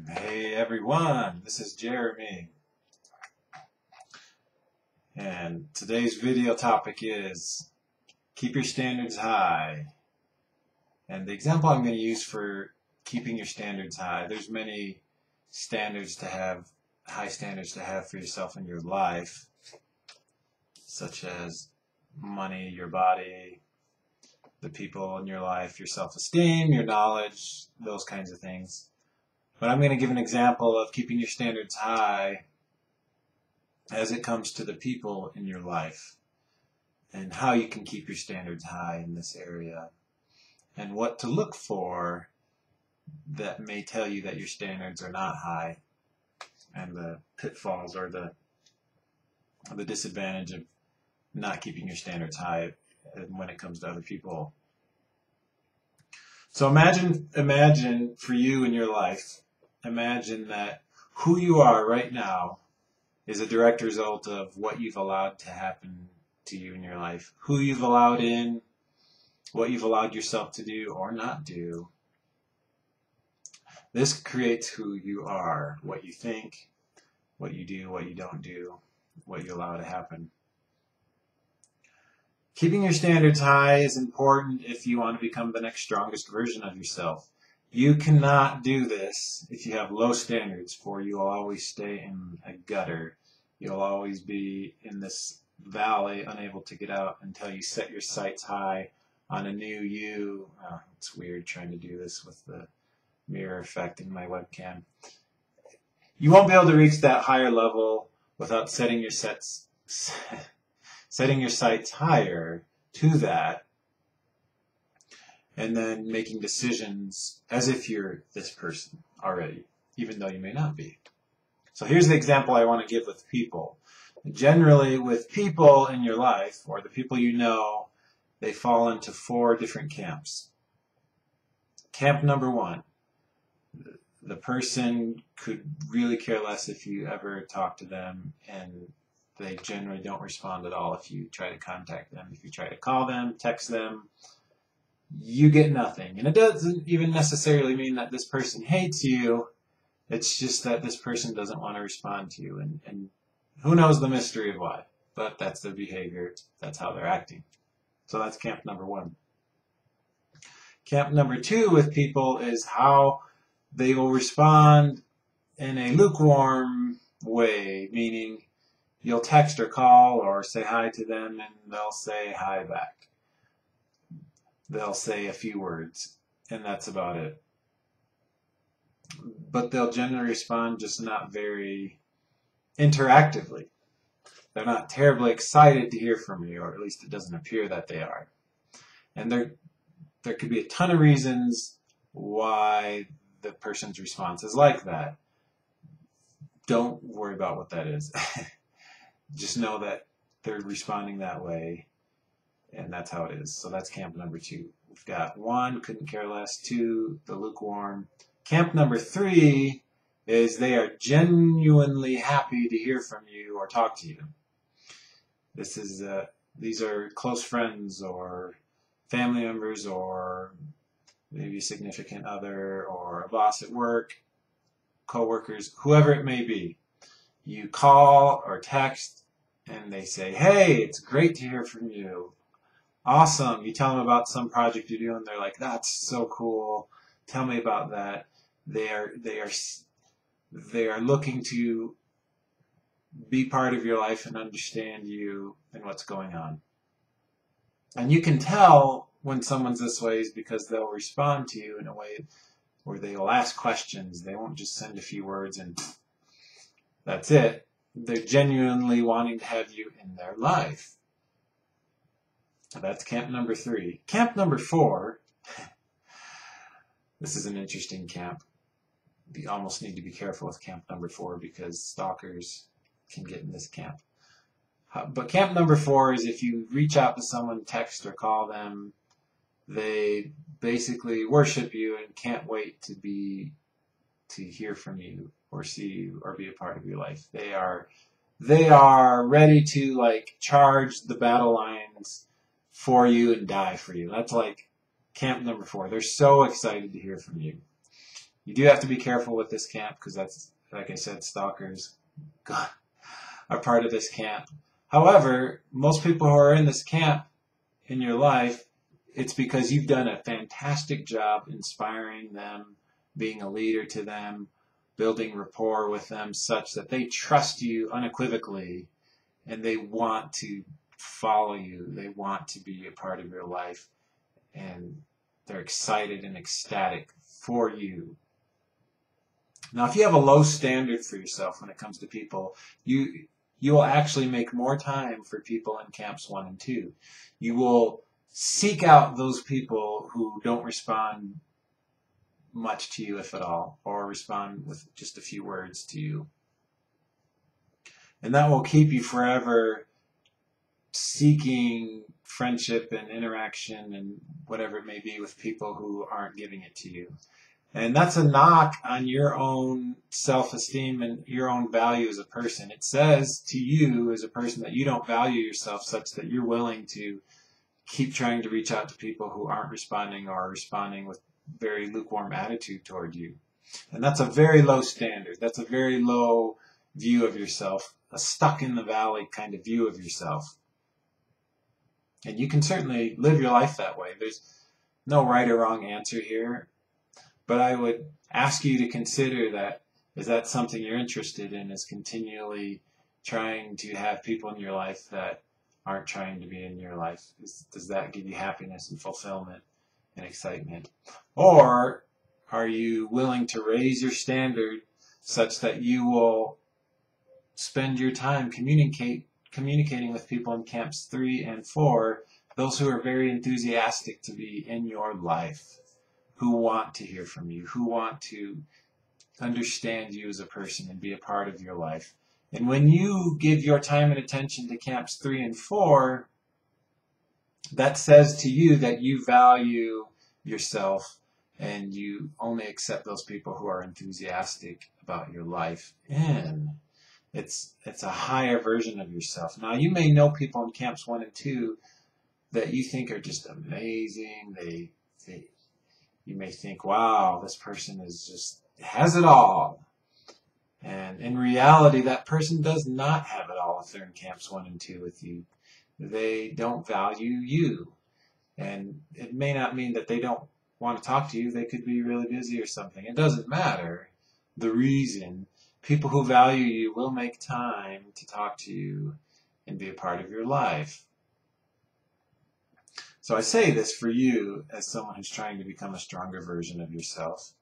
Hey everyone, this is Jeremy, and today's video topic is keep your standards high. And the example I'm going to use for keeping your standards high, there's many standards to have, high standards to have for yourself in your life, such as money, your body, the people in your life, your self-esteem, your knowledge, those kinds of things. But I'm going to give an example of keeping your standards high as it comes to the people in your life and how you can keep your standards high in this area and what to look for that may tell you that your standards are not high, and the pitfalls or the disadvantage of not keeping your standards high when it comes to other people. So imagine for you in your life, imagine that who you are right now is a direct result of what you've allowed to happen to you in your life. Who you've allowed in, what you've allowed yourself to do or not do. This creates who you are, what you think, what you do, what you don't do, what you allow to happen. Keeping your standards high is important if you want to become the next strongest version of yourself. You cannot do this if you have low standards, for you will always stay in a gutter. You'll always be in this valley, unable to get out until you set your sights high on a new you. Oh, it's weird trying to do this with the mirror effect in my webcam. You won't be able to reach that higher level without setting your sights higher to that, and then making decisions as if you're this person already, even though you may not be. So here's the example I want to give with people. Generally, with people in your life, or the people you know, they fall into 4 different camps. Camp number 1, the person could really care less if you ever talk to them, and they generally don't respond at all if you try to contact them. If you try to call them, text them, you get nothing. And it doesn't even necessarily mean that this person hates you. It's just that this person doesn't want to respond to you. And who knows the mystery of why. But that's their behavior. That's how they're acting. So that's camp number 1. Camp number 2 with people is how they will respond in a lukewarm way, meaning you'll text or call or say hi to them and they'll say hi back. They'll say a few words and that's about it. But they'll generally respond just not very interactively. They're not terribly excited to hear from you, or at least it doesn't appear that they are. And there could be a ton of reasons why the person's response is like that. Don't worry about what that is. Just know that they're responding that way, and that's how it is. So that's camp number 2. We've got 1, couldn't care less. 2, the lukewarm. Camp number 3 is they are genuinely happy to hear from you or talk to you. These are close friends or family members or maybe a significant other or a boss at work, co-workers, whoever it may be. You call or text and they say, hey, it's great to hear from you. Awesome. You tell them about some project you're doing. They're like, that's so cool. Tell me about that. They are looking to be part of your life and understand you and what's going on. And you can tell when someone's this way is because they'll respond to you in a way where they will ask questions. They won't just send a few words and that's it. They're genuinely wanting to have you in their life. That's camp number 3. Camp number 4, this is an interesting camp. You almost need to be careful with camp number 4 because stalkers can get in this camp. But camp number 4 is if you reach out to someone, text or call them, they basically worship you and can't wait to hear from you or see you or be a part of your life. They are ready to like charge the battle lines for you and die for you. That's like camp number 4. They're so excited to hear from you. You do have to be careful with this camp because that's, like I said, stalkers are part of this camp. However, most people who are in this camp in your life, it's because you've done a fantastic job inspiring them, being a leader to them, building rapport with them such that they trust you unequivocally and they want to follow you. They want to be a part of your life and they're excited and ecstatic for you. Now, if you have a low standard for yourself when it comes to people, you will actually make more time for people in camps 1 and 2. You will seek out those people who don't respond much to you, if at all, or respond with just a few words to you. And that will keep you forever seeking friendship and interaction and whatever it may be with people who aren't giving it to you. And that's a knock on your own self-esteem and your own value as a person. It says to you as a person that you don't value yourself such that you're willing to keep trying to reach out to people who aren't responding or are responding with very lukewarm attitude toward you. And that's a very low standard. That's a very low view of yourself, a stuck in the valley kind of view of yourself. And you can certainly live your life that way. There's no right or wrong answer here. But I would ask you to consider that, is that something you're interested in, is continually trying to have people in your life that aren't trying to be in your life? Does that give you happiness and fulfillment and excitement? Or are you willing to raise your standard such that you will spend your time communicating with people in camps 3 and 4, those who are very enthusiastic to be in your life, who want to hear from you, who want to understand you as a person and be a part of your life. And when you give your time and attention to camps 3 and 4, that says to you that you value yourself and you only accept those people who are enthusiastic about your life. And it's a higher version of yourself. Now, you may know people in camps 1 and 2 that you think are just amazing. You may think, wow, this person has it all. And in reality, that person does not have it all if they're in camps 1 and 2 with you. They don't value you. And it may not mean that they don't want to talk to you. They could be really busy or something. It doesn't matter the reason. People who value you will make time to talk to you and be a part of your life. So I say this for you as someone who's trying to become a stronger version of yourself.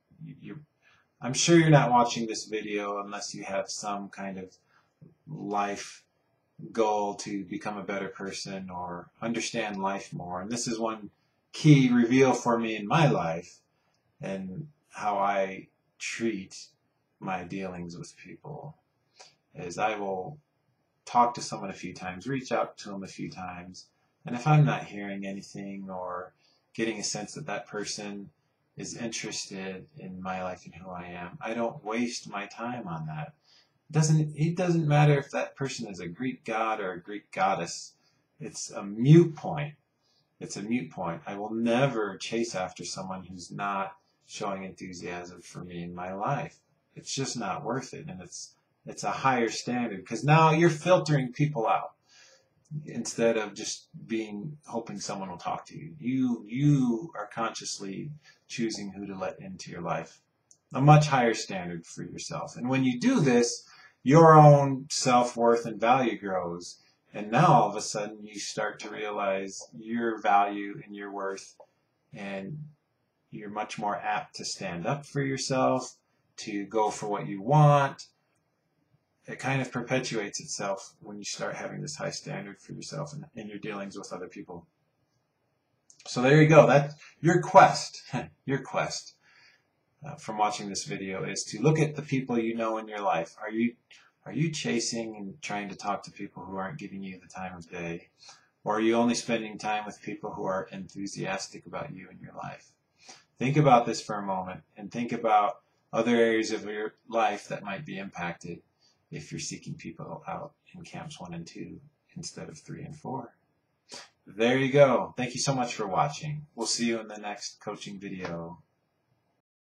I'm sure you're not watching this video unless you have some kind of life goal to become a better person or understand life more. And this is one key reveal for me in my life and how I treat my dealings with people. Is I will talk to someone a few times, reach out to them a few times, and if I'm not hearing anything or getting a sense that that person is interested in my life and who I am, I don't waste my time on that. It doesn't matter if that person is a Greek god or a Greek goddess. It's a moot point. It's a moot point. I will never chase after someone who's not showing enthusiasm for me in my life. It's just not worth it, and it's a higher standard because now you're filtering people out instead of just hoping someone will talk to you. You are consciously choosing who to let into your life. A much higher standard for yourself. And when you do this, your own self-worth and value grows. And now all of a sudden you start to realize your value and your worth, and you're much more apt to stand up for yourself, to go for what you want. It kind of perpetuates itself when you start having this high standard for yourself in your dealings with other people. So there you go. That's your quest. Your quest from watching this video is to look at the people you know in your life. Are you chasing and trying to talk to people who aren't giving you the time of day? Or are you only spending time with people who are enthusiastic about you in your life? Think about this for a moment and think about other areas of your life that might be impacted if you're seeking people out in camps 1 and 2 instead of 3 and 4. There you go. Thank you so much for watching. We'll see you in the next coaching video.